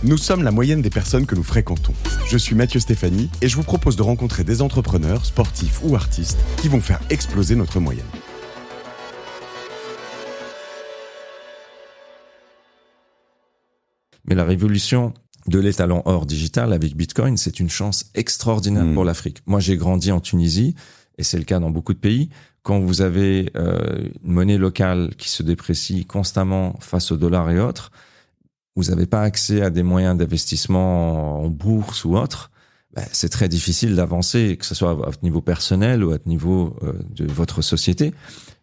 Nous sommes la moyenne des personnes que nous fréquentons. Je suis Mathieu Stéphanie et je vous propose de rencontrer des entrepreneurs, sportifs ou artistes qui vont faire exploser notre moyenne. Mais la révolution de l'étalon or digital avec Bitcoin, c'est une chance extraordinaire pour l'Afrique. Moi, j'ai grandi en Tunisie, et c'est le cas dans beaucoup de pays. Quand vous avez une monnaie locale qui se déprécie constamment face au dollar et autres, vous n'avez pas accès à des moyens d'investissement en bourse ou autre, c'est très difficile d'avancer, que ce soit à niveau personnel ou à niveau de votre société.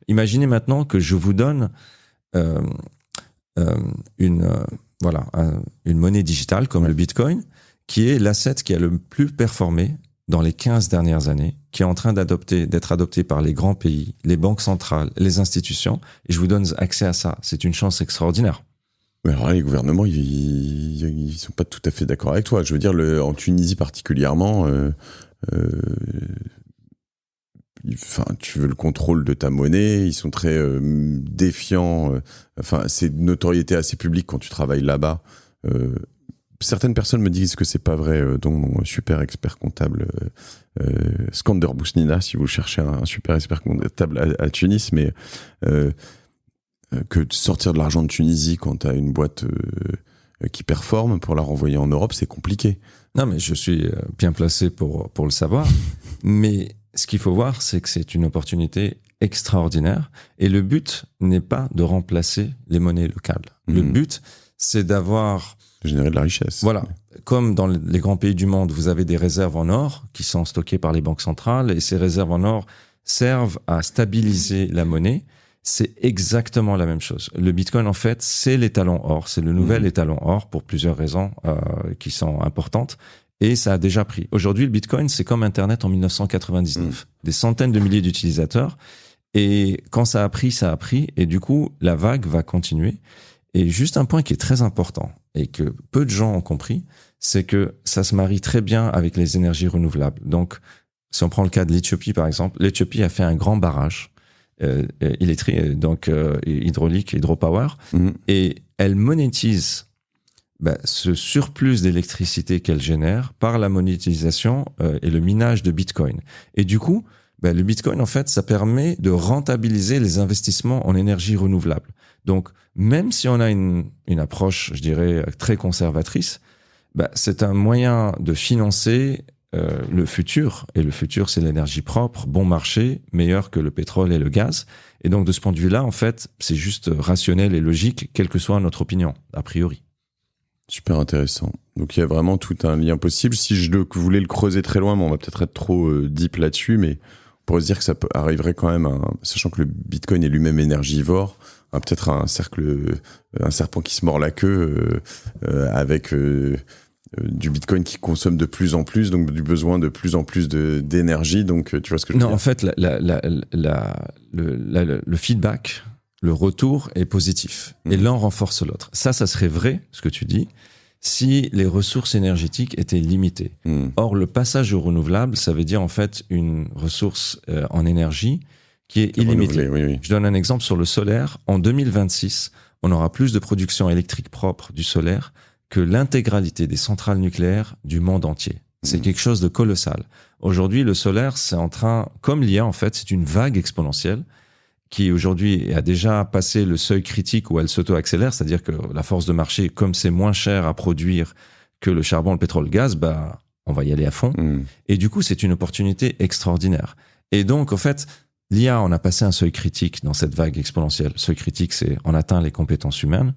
Imaginez maintenant que je vous donne une monnaie digitale comme le Bitcoin, qui est l'asset qui a le plus performé dans les 15 dernières années, qui est en train d'être adopté par les grands pays, les banques centrales, les institutions, et je vous donne accès à ça. C'est une chance extraordinaire. Mais alors là, les gouvernements, ils sont pas tout à fait d'accord avec toi. Je veux dire, en Tunisie particulièrement, tu veux le contrôle de ta monnaie, ils sont très défiants. C'est une notoriété assez publique quand tu travailles là-bas. Certaines personnes me disent que c'est pas vrai, dont mon super expert comptable Skander Bousnina, si vous cherchez un super expert comptable à Tunis, mais que de sortir de l'argent de Tunisie quand tu as une boîte qui performe pour la renvoyer en Europe, c'est compliqué. Non, mais je suis bien placé pour le savoir. Mais ce qu'il faut voir, c'est que c'est une opportunité extraordinaire. Et le but n'est pas de remplacer les monnaies locales. Le but, c'est de générer de la richesse. Voilà. Comme dans les grands pays du monde, vous avez des réserves en or qui sont stockées par les banques centrales, et ces réserves en or servent à stabiliser la monnaie. C'est exactement la même chose. Le Bitcoin, en fait, c'est l'étalon or. C'est le nouvel étalon or pour plusieurs raisons qui sont importantes. Et ça a déjà pris. Aujourd'hui, le Bitcoin, c'est comme Internet en 1999. Des centaines de milliers d'utilisateurs. Et quand ça a pris, ça a pris. Et du coup, la vague va continuer. Et juste un point qui est très important et que peu de gens ont compris, c'est que ça se marie très bien avec les énergies renouvelables. Donc, si on prend le cas de l'Éthiopie, par exemple, l'Éthiopie a fait un grand barrage électrique, donc hydraulique, hydropower, et elle monétise ce surplus d'électricité qu'elle génère par la monétisation et le minage de Bitcoin. Et du coup, le Bitcoin, en fait, ça permet de rentabiliser les investissements en énergie renouvelable. Donc, même si on a une approche, je dirais, très conservatrice, c'est un moyen de financer le futur. Et le futur, c'est l'énergie propre, bon marché, meilleur que le pétrole et le gaz. Et donc, de ce point de vue-là, en fait, c'est juste rationnel et logique, quelle que soit notre opinion, a priori. Super intéressant. Donc, il y a vraiment tout un lien possible. Si je voulais le creuser très loin, on va peut-être être trop deep là-dessus, mais on pourrait se dire que ça arriverait quand même, sachant que le Bitcoin est lui-même énergivore, peut-être un serpent qui se mord la queue avec du Bitcoin qui consomme de plus en plus, donc du besoin de plus en plus d'énergie. Donc, tu vois ce que je veux dire ? Non, en fait, le feedback, le retour est positif. Et l'un renforce l'autre. Ça serait vrai, ce que tu dis, si les ressources énergétiques étaient limitées. Or, le passage au renouvelable, ça veut dire en fait une ressource en énergie qui est illimitée. Oui. Je donne un exemple sur le solaire. En 2026, on aura plus de production électrique propre du solaire que l'intégralité des centrales nucléaires du monde entier. C'est quelque chose de colossal. Aujourd'hui, le solaire, c'est en train, comme l'IA en fait, c'est une vague exponentielle qui aujourd'hui a déjà passé le seuil critique où elle s'auto-accélère, c'est-à-dire que la force de marché, comme c'est moins cher à produire que le charbon, le pétrole, le gaz, on va y aller à fond. Et du coup, c'est une opportunité extraordinaire. Et donc, en fait, l'IA, on a passé un seuil critique dans cette vague exponentielle. Le seuil critique, c'est on atteint les compétences humaines.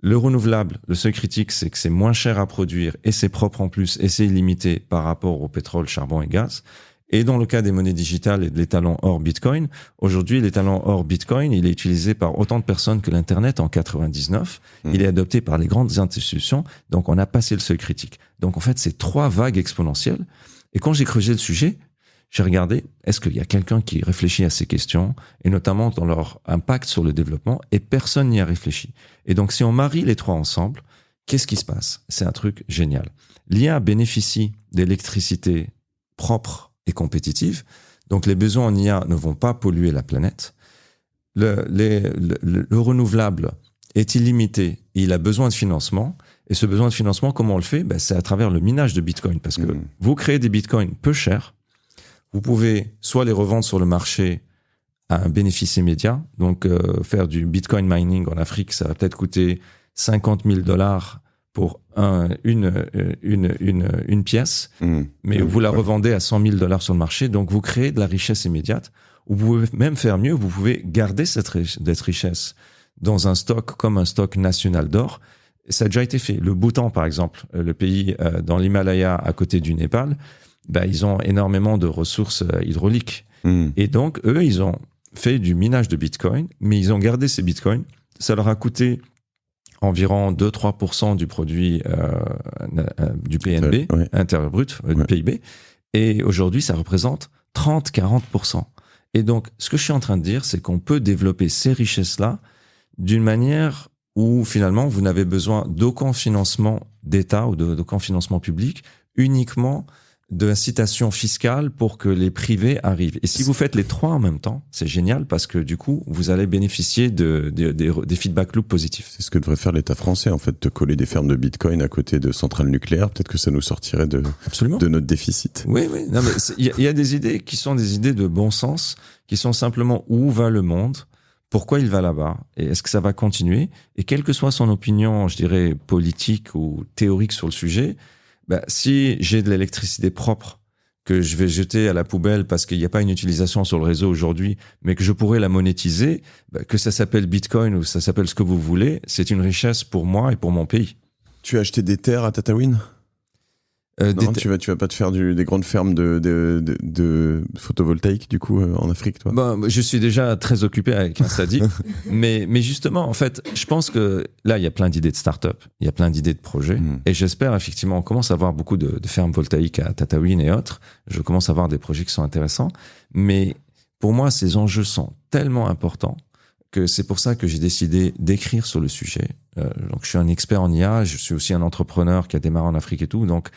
Le renouvelable, le seuil critique, c'est que c'est moins cher à produire et c'est propre en plus et c'est illimité par rapport au pétrole, charbon et gaz. Et dans le cas des monnaies digitales et de l'étalon or Bitcoin, aujourd'hui, l'étalon or Bitcoin, il est utilisé par autant de personnes que l'Internet en 99. Il est adopté par les grandes institutions. Donc, on a passé le seuil critique. Donc, en fait, c'est 3 vagues exponentielles. Et quand j'ai creusé le sujet, j'ai regardé, est-ce qu'il y a quelqu'un qui réfléchit à ces questions, et notamment dans leur impact sur le développement, et personne n'y a réfléchi. Et donc, si on marie les 3 ensemble, qu'est-ce qui se passe ? C'est un truc génial. L'IA bénéficie d'électricité propre et compétitive, donc les besoins en IA ne vont pas polluer la planète. le renouvelable est illimité, il a besoin de financement. Et ce besoin de financement, comment on le fait? C'est à travers le minage de Bitcoin. Parce que vous créez des Bitcoins peu chers, vous pouvez soit les revendre sur le marché à un bénéfice immédiat, donc faire du Bitcoin mining en Afrique, ça va peut-être coûter $50,000 pour une pièce, mais vous la revendez à $100,000 sur le marché, donc vous créez de la richesse immédiate. Ou vous pouvez même faire mieux, vous pouvez garder cette richesse dans un stock comme un stock national d'or. Ça a déjà été fait. Le Bhoutan, par exemple, le pays dans l'Himalaya à côté du Népal, ils ont énormément de ressources hydrauliques. Et donc, eux, ils ont fait du minage de Bitcoin, mais ils ont gardé ces Bitcoins. Ça leur a coûté environ 2-3% du produit du PNB, intérieur brut, du PIB. Et aujourd'hui, ça représente 30-40%. Et donc, ce que je suis en train de dire, c'est qu'on peut développer ces richesses-là d'une manière où, finalement, vous n'avez besoin d'aucun financement d'État ou d'aucun financement public, uniquement d'incitation fiscale pour que les privés arrivent. Et si vous faites les trois en même temps, c'est génial parce que, du coup, vous allez bénéficier des feedback loops positifs. C'est ce que devrait faire l'État français, en fait, de coller des fermes de Bitcoin à côté de centrales nucléaires. Peut-être que ça nous sortirait de notre déficit. Oui. Non, mais il y a des idées qui sont des idées de bon sens, qui sont simplement où va le monde, pourquoi il va là-bas, et est-ce que ça va continuer? Et quelle que soit son opinion, je dirais, politique ou théorique sur le sujet, si j'ai de l'électricité propre que je vais jeter à la poubelle parce qu'il n'y a pas une utilisation sur le réseau aujourd'hui, mais que je pourrais la monétiser, que ça s'appelle Bitcoin ou ça s'appelle ce que vous voulez, c'est une richesse pour moi et pour mon pays. Tu as acheté des terres à Tataouine? Non, tu vas pas te faire des grandes fermes de photovoltaïque du coup en Afrique, toi? Je suis déjà très occupé avec un sadique, mais justement, en fait, je pense que là, il y a plein d'idées de start-up, il y a plein d'idées de projets, et j'espère effectivement, on commence à voir beaucoup de fermes voltaïques à Tataouine et autres. Je commence à voir des projets qui sont intéressants, mais pour moi, ces enjeux sont tellement importants que c'est pour ça que j'ai décidé d'écrire sur le sujet. Donc, je suis un expert en IA, je suis aussi un entrepreneur qui a démarré en Afrique et tout, donc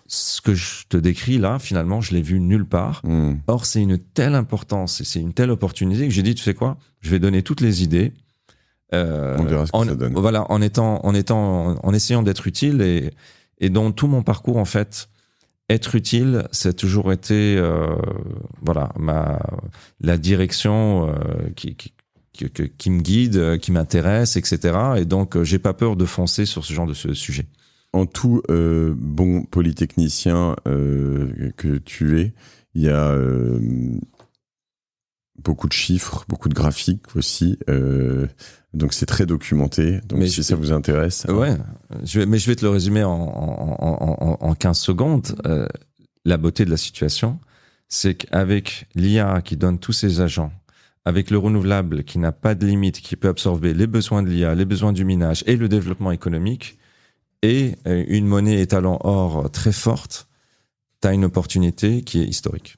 ce que je te décris là, finalement, je l'ai vu nulle part. Or, c'est une telle importance et c'est une telle opportunité que j'ai dit, tu sais quoi, je vais donner toutes les idées. On verra ce que ça donne. Voilà, en essayant d'être utile et dans tout mon parcours, en fait, être utile, ça a toujours été, la direction qui me guide, qui m'intéresse, etc. Et donc, j'ai pas peur de foncer sur ce genre de sujet. En tout bon polytechnicien que tu es, il y a beaucoup de chiffres, beaucoup de graphiques aussi. Donc c'est très documenté. Donc mais si ça vous intéresse. Ouais, je vais te le résumer en 15 secondes. La beauté de la situation, c'est qu'avec l'IA qui donne tous ses agents, avec le renouvelable qui n'a pas de limite, qui peut absorber les besoins de l'IA, les besoins du minage et le développement économique, et une monnaie étalon or très forte, tu as une opportunité qui est historique.